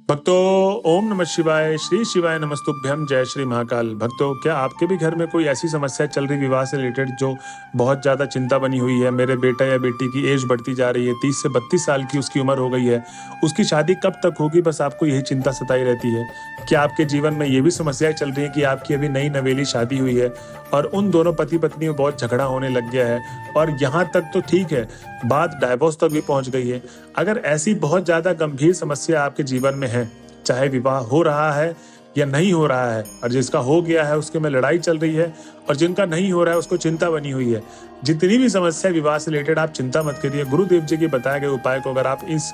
भक्तों, ओम नमः शिवाय, श्री शिवाय नमस्तुभ्यम, जय श्री महाकाल। भक्तों, क्या आपके भी घर में कोई ऐसी समस्या चल रही विवाह से रिलेटेड जो बहुत ज़्यादा चिंता बनी हुई है? मेरे बेटा या बेटी की एज बढ़ती जा रही है, 30 से 32 साल की उसकी उम्र हो गई है, उसकी शादी कब तक होगी, बस आपको यही चिंता सताई रहती है। क्या आपके जीवन में ये भी समस्याएं चल रही हैं कि आपकी अभी नई नवेली शादी हुई है और उन दोनों पति पत्नी में बहुत झगड़ा होने लग गया है और यहाँ तक तो ठीक है, बात डाइवोर्स तक भी पहुंच गई है? अगर ऐसी बहुत ज़्यादा गंभीर समस्या आपके जीवन में है, चाहे विवाह हो रहा है या नहीं हो रहा है, और जिसका हो गया है उसके में लड़ाई चल रही है और जिनका नहीं हो रहा है उसको चिंता बनी हुई है, जितनी भी समस्या विवाह से रिलेटेड, आप चिंता मत करिए। गुरुदेव जी के बताए गए उपाय को अगर आप इस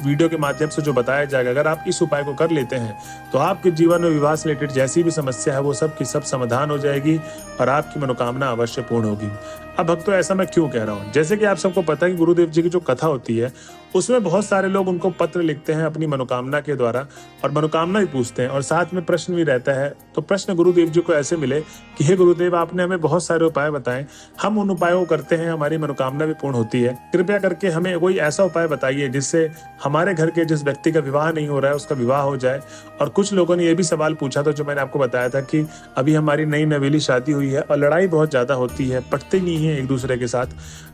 वीडियो के माध्यम से जो बताया जाएगा, अगर आप इस उपाय को कर लेते हैं तो आपके जीवन में विवाह से रिलेटेड जैसी भी समस्या है वो सब की सब समाधान हो जाएगी और आपकी मनोकामना अवश्य पूर्ण होगी। अब भक्तों, ऐसा मैं क्यों कह रहा हूँ? जैसे कि आप सबको पता है कि गुरुदेव जी की जो कथा होती है उसमें बहुत सारे लोग उनको पत्र लिखते हैं अपनी मनोकामना के द्वारा और मनोकामना भी पूछते हैं और साथ में प्रश्न भी रहता है। तो प्रश्न गुरुदेव जी को ऐसे मिले कि हे गुरुदेव, आपने हमें बहुत सारे उपाय बताए, हम उन उपायों को करते हैं, हमारी मनोकामना भी पूर्ण होती है। कृपया करके हमें कोई ऐसा उपाय बताइए जिससे हमारे घर के जिस व्यक्ति का विवाह नहीं हो रहा है उसका विवाह हो जाए। और कुछ लोगों ने यह भी सवाल पूछा था जो मैंने आपको बताया था कि अभी हमारी नई नवेली शादी हुई है और लड़ाई बहुत ज्यादा होती है, पटते नहीं है एक दूसरे के साथ,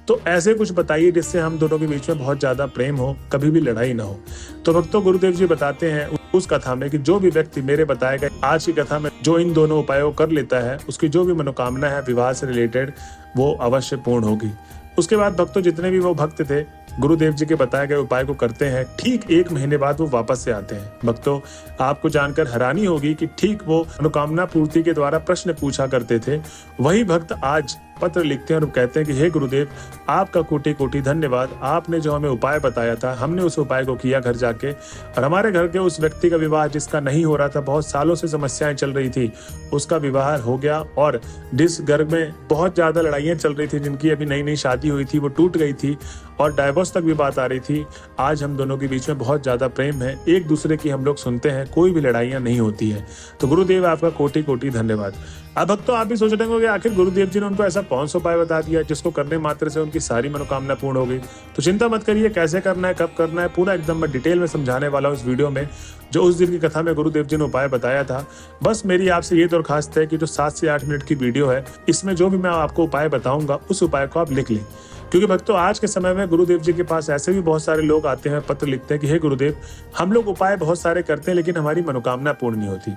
तो ऐसे कुछ बताइए जिससे हम दोनों के बीच में बहुत ज्यादा प्रेम हो, कभी भी लड़ाई ना हो। तो भक्तों, गुरुदेव जी बताते हैं उस कथा में कि जो भी व्यक्ति मेरे बताए गए आज की कथा में जो इन दोनों उपायों कर लेता है उसकी जो भी मनोकामना है विवाह से रिलेटेड वो अवश्य पूर्ण होगी। उसके बाद भक्तों, जितने भी वो भक्त थे गुरुदेव जी के बताए गए उपाय को करते हैं, ठीक 1 महीने बाद वो वापस से आते हैं। भक्तों, आपको जानकर हैरानी होगी कि ठीक वो मनोकामना पूर्ति के द्वारा प्रश्न पूछा करते थे वही भक्त आज पत्र लिखते हैं और कहते हैं कि हे गुरुदेव, आपका कोटि कोटि धन्यवाद। आपने जो हमें उपाय बताया था हमने उस उपाय को किया घर जाके और हमारे घर के उस व्यक्ति का विवाह जिसका नहीं हो रहा था, बहुत सालों से समस्याएं चल रही थी, उसका विवाह हो गया। और जिस घर में बहुत ज्यादा लड़ाइयां चल रही थी, जिनकी अभी नई नई शादी हुई थी, वो टूट गई थी और डाइवोर्स तक भी बात आ रही थी, आज हम दोनों के बीच में बहुत ज्यादा प्रेम है, एक दूसरे की हम लोग सुनते हैं, कोई भी लड़ाइयां नहीं होती है। तो गुरुदेव, आपका कोटि कोटि धन्यवाद। अब भक्तों, आप भी सोच रहे होंगे आखिर गुरुदेव जी ने उनको ऐसा कौन सा उपाय बता दिया जिसको करने मात्र से उनकी सारी मनोकामना पूर्ण हो गई। तो चिंता मत करिए, कैसे करना है, कब करना है, पूरा एकदम मैं डिटेल में समझाने वाला हूँ इस वीडियो में। जो उस दिन की कथा में गुरुदेव जी ने उपाय बताया था, बस मेरी आपसे ये दरखास्त है कि जो 7 से 8 मिनट की वीडियो है इसमें जो भी मैं आपको उपाय बताऊंगा उस उपाय को आप लिख लें। क्योंकि भक्तों, आज के समय में गुरुदेव जी के पास ऐसे भी बहुत सारे लोग आते हैं, पत्र लिखते हैं कि हे गुरुदेव, हम लोग उपाय बहुत सारे करते हैं लेकिन हमारी मनोकामना पूर्ण नहीं होती।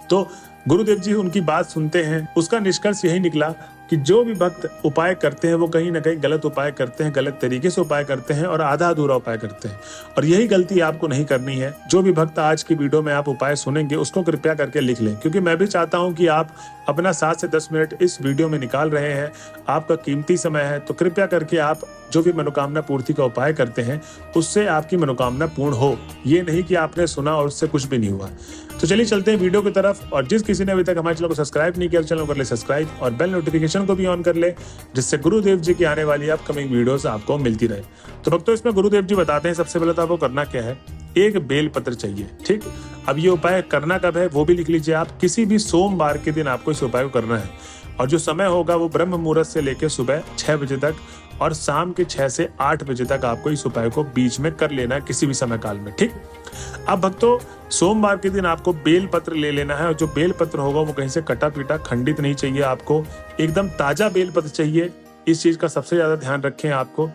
तो गुरुदेव जी उनकी बात सुनते हैं, उसका निष्कर्ष यही निकला कि जो भी भक्त उपाय करते हैं वो कहीं ना कहीं गलत उपाय करते हैं, गलत तरीके से उपाय करते हैं और आधा अधूरा उपाय करते हैं, और यही गलती आपको नहीं करनी है। जो भी भक्त आज की वीडियो में आप उपाय सुनेंगे उसको कृपया करके लिख लें, क्योंकि मैं भी चाहता हूं कि आप अपना 7 से 10 मिनट इस वीडियो में निकाल रहे हैं, आपका कीमती समय है, तो कृपया करके आप जो भी मनोकामना पूर्ति का उपाय करते हैं उससे आपकी मनोकामना पूर्ण हो, ये नहीं कि आपने सुना और उससे कुछ भी नहीं हुआ। तो चलिए चलते हैं वीडियो की तरफ, और जिस किसी ने अभी तक हमारे चैनल को सब्सक्राइब नहीं किया तो चैनल को कर ले सब्सक्राइब और बेल नोटिफिकेशन को भी ऑन कर ले, जिससे गुरुदेव जी की आने वाली अपकमिंग वीडियोस आपको मिलती रहे। तो भक्तों, इसमें गुरुदेव जी बताते हैं सबसे पहले तो आपको करना क्या है, एक बेल पत्र चाहिए। ठीक, अब ये उपाय करना कब है वो भी लिख लीजिए आप, किसी भी सोमवार के दिन आपको इस उपाय को करना है और जो समय होगा वो ब्रह्म मुहूर्त से लेकर सुबह 6 बजे तक और शाम के 6 से 8 बजे तक आपको इस उपाय को बीच में कर लेना है, किसी भी समय काल में। ठीक, अब भक्तों, सोमवार के दिन आपको बेल पत्र ले लेना है और जो बेल पत्र होगा वो कहीं से कटा पीटा खंडित नहीं चाहिए, आपको एकदम ताजा बेल पत्र चाहिए। इस चीज का सबसे ज्यादा ध्यान रखें आपको।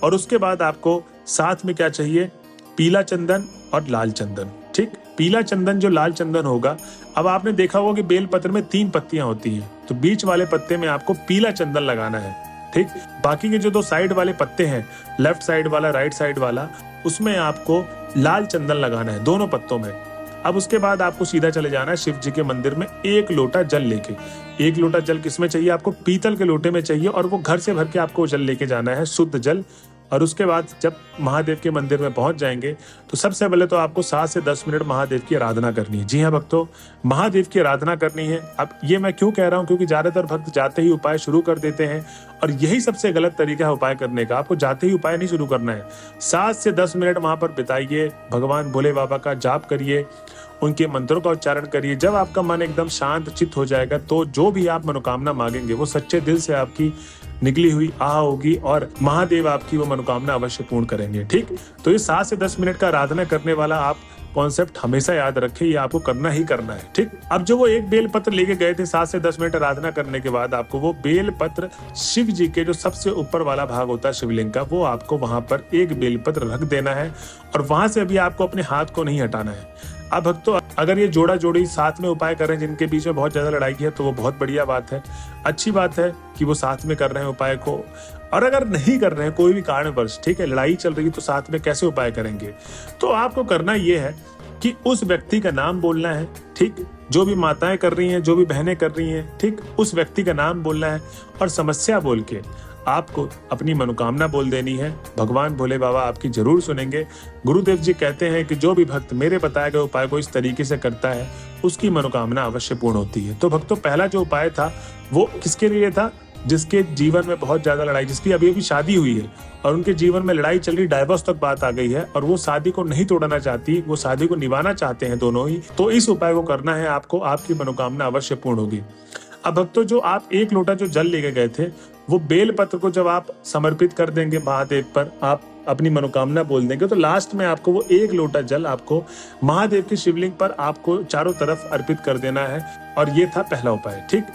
और उसके बाद आपको साथ में क्या चाहिए, पीला चंदन और लाल चंदन। ठीक, पीला चंदन जो लाल चंदन होगा, अब आपने देखा होगा कि बेल पत्र में 3 पत्तियां होती हैं, तो बीच वाले पत्ते में आपको पीला चंदन लगाना है। ठीक, बाकी के जो 2 साइड वाले पत्ते हैं, लेफ्ट साइड वाला, राइट साइड वाला, उसमें आपको लाल चंदन लगाना है दोनों पत्तों में। अब उसके बाद आपको सीधा चले जाना है शिव जी के मंदिर में 1 लोटा जल लेके। 1 लोटा जल किसमें चाहिए आपको, पीतल के लोटे में चाहिए, और वो घर से भर के आपको जल लेके जाना है, शुद्ध जल। और उसके बाद जब महादेव के मंदिर में पहुंच जाएंगे तो सबसे पहले तो आपको 7 से 10 मिनट महादेव की आराधना करनी है। जी हाँ भक्तों, महादेव की आराधना करनी है। अब ये मैं क्यों कह रहा हूँ, क्योंकि ज्यादातर भक्त जाते ही उपाय शुरू कर देते हैं और यही सबसे गलत तरीका है उपाय करने का। आपको जाते ही उपाय नहीं शुरू करना है, 7 से 10 मिनट वहां पर बिताइए, भगवान भोले बाबा का जाप करिए, उनके मंत्रों का उच्चारण करिए। जब आपका मन एकदम शांत चित्त हो जाएगा तो जो भी आप मनोकामना मांगेंगे वो सच्चे दिल से आपकी निकली हुई आह होगी और महादेव आपकी वो मनोकामना अवश्य पूर्ण करेंगे। ठीक, तो ये 7 से 10 मिनट का आराधना करने वाला आप कॉन्सेप्ट हमेशा याद रखें, ये आपको करना ही करना है, ठीक। अब जो वो एक बेलपत्र लेके गए थे 7 से 10 मिनट आराधना करने के बाद, आपको वो बेलपत्र शिव जी के जो सबसे ऊपर वाला भाग होता है शिवलिंग का, वो आपको वहां पर एक बेलपत्र रख देना है और वहां से अभी आपको अपने हाथ को नहीं हटाना है। अब भक्तों, अगर ये जोड़ा जोड़ी साथ में उपाय कर रहे हैं जिनके बीच में बहुत ज्यादा लड़ाई है, तो वो बहुत बढ़िया बात है, अच्छी बात है कि वो साथ में कर रहे हैं उपाय को। और अगर नहीं कर रहे हैं कोई भी कारणवश, ठीक है, लड़ाई चल रही है, तो साथ में कैसे उपाय करेंगे? तो आपको करना ये है कि उस व्यक्ति का नाम बोलना है, ठीक, जो भी माताएं कर रही हैं, जो भी बहनें कर रही हैं, ठीक, उस व्यक्ति का नाम बोलना है और समस्या बोल के आपको अपनी मनोकामना बोल देनी है। भगवान भोले बाबा आपकी जरूर सुनेंगे। गुरुदेव जी कहते हैं कि जो भी भक्त मेरे बताए गए उपाय को इस तरीके से करता है, उसकी मनोकामना अवश्य पूर्ण होती है। तो भक्तों, पहला जो उपाय था वो किसके लिए था? जिसके जीवन में बहुत ज्यादा लड़ाई, जिसकी अभी अभी शादी हुई है और उनके जीवन में लड़ाई चल रही, डाइवोर्स तक बात आ गई है और वो शादी को नहीं तोड़ना चाहती, वो शादी को निभाना चाहते हैं दोनों ही, तो इस उपाय को करना है आपको, आपकी मनोकामना अवश्य पूर्ण होगी। अब भक्तों, जो आप 1 लोटा जो जल लेके गए थे, वो बेल पत्र को जब आप समर्पित कर देंगे महादेव पर, आप अपनी मनोकामना बोल देंगे, तो लास्ट में आपको वो 1 लोटा जल आपको महादेव के शिवलिंग पर आपको चारों तरफ अर्पित कर देना है। और ये था पहला उपाय, ठीक।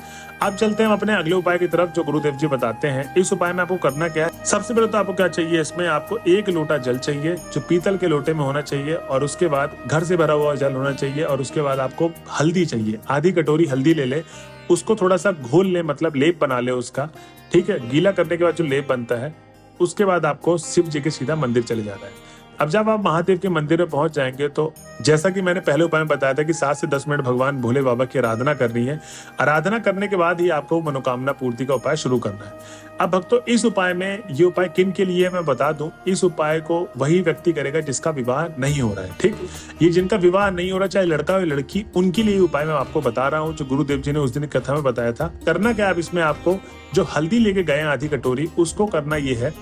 अब चलते हैं अपने अगले उपाय की तरफ जो गुरुदेव जी बताते हैं। इस उपाय में आपको करना क्या है? सबसे पहले तो आपको क्या चाहिए, इसमें आपको 1 लोटा जल चाहिए जो पीतल के लोटे में होना चाहिए, और उसके बाद घर से भरा हुआ जल होना चाहिए, और उसके बाद आपको हल्दी चाहिए, आधी कटोरी हल्दी ले ले, उसको थोड़ा सा घोल ले, मतलब लेप बना ले उसका, ठीक है। गीला करने के बाद जो लेप बनता है, उसके बाद आपको शिव जी के सीधा मंदिर चले जाना है। अब जब आप महादेव के मंदिर में पहुंच जाएंगे, तो जैसा कि मैंने पहले उपाय में बताया था कि 7 से 10 मिनट भगवान भोले बाबा की आराधना करनी है। आराधना करने के बाद ही आपको मनोकामना पूर्ति का उपाय शुरू करना है। अब भक्तों, इस उपाय में, ये उपाय किन के लिए मैं बता दूं, इस उपाय को वही व्यक्ति करेगा जिसका विवाह नहीं हो रहा है, ठीक। ये जिनका विवाह नहीं हो रहा, चाहे लड़का हो या लड़की, उनके लिए उपाय मैं आपको बता रहा हूँ, जो गुरुदेव जी ने उस दिन कथा में बताया था। करना क्या, अब इसमें आपको जो हल्दी लेके गए आधी कटोरी, उसको करना ये है,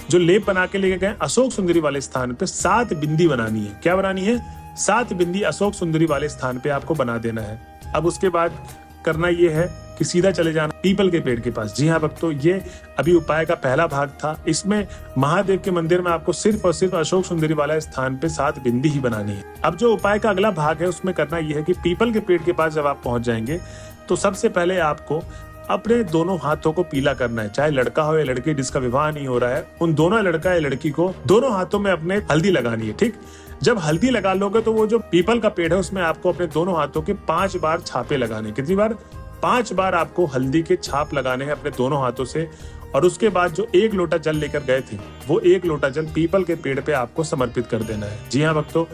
जो लेप बना के लेके गए अशोक सुंदरी वाले स्थान पे 7 बिंदी बनानी है। क्या बनानी है? 7 बिंदी अशोक सुंदरी वाले स्थान पे आपको बना देना है। अब उसके बाद करना ये है कि सीधा चले जाना पीपल के पेड़ के पास। जी हाँ भक्तों, ये अभी उपाय का पहला भाग था। इसमें महादेव के मंदिर में आपको सिर्फ और सिर्फ अशोक सुंदरी वाला स्थान पे 7 बिंदी ही बनानी है। अब जो उपाय का अगला भाग है, उसमें करना ये है कि पीपल के पेड़ के पास जब आप पहुंच जाएंगे, तो सबसे पहले आपको अपने दोनों हाथों को पीला करना है। चाहे लड़का हो या लड़की जिसका विवाह नहीं हो रहा है, उन दोनों, लड़का या लड़की को दोनों हाथों में अपने हल्दी लगानी है, ठीक। जब हल्दी लगा लोगे, तो वो जो पीपल का पेड़ है, उसमें आपको अपने दोनों हाथों के 5 बार छापे लगाने। कितनी बार? 5 बार आपको हल्दी के छाप लगाने हैं अपने दोनों हाथों से। और उसके बाद जो 1 लोटा जल लेकर गए थे, वो 1 लोटा जल पीपल के पेड़ पे आपको समर्पित कर देना है। जी हाँ भक्तों,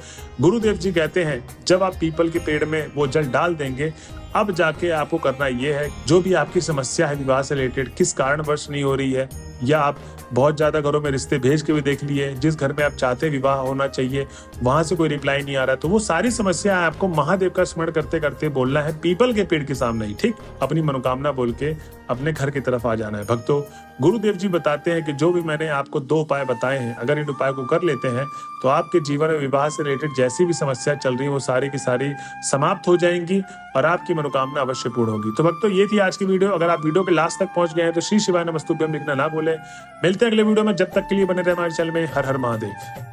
गुरुदेव जी कहते हैं जब आप पीपल के पेड़ में वो जल डाल देंगे, अब जाके आपको करना ये है, जो भी आपकी समस्या है विवाह से रिलेटेड, किस कारणवश नहीं हो रही है, या आप बहुत ज्यादा घरों में रिश्ते भेज के भी देख लिए, जिस घर में आप चाहते विवाह होना चाहिए वहां से कोई रिप्लाई नहीं आ रहा, तो वो सारी समस्या आपको महादेव का स्मरण करते करते बोलना है पीपल के पेड़ के सामने ही, ठीक। अपनी मनोकामना बोल के अपने घर की तरफ आ जाना है। भक्तों, गुरुदेव जी बताते हैं कि जो भी मैंने आपको 2 उपाय बताए हैं, अगर इन उपाय को कर लेते हैं, तो आपके जीवन में विवाह से रिलेटेड जैसी भी समस्या चल रही है, वो सारी की सारी समाप्त हो जाएंगी और आपकी मनोकामना अवश्य पूर्ण होगी। तो भक्तों, ये थी आज की वीडियो। अगर आप वीडियो के लास्ट तक पहुंच गए हैं, तो श्री शिवाय नमस्तुभ्यम लिखना ना भूलें। मिलते हैं अगले वीडियो में, जब तक के लिए बने रहे हमारे चैनल में। हर हर महादेव।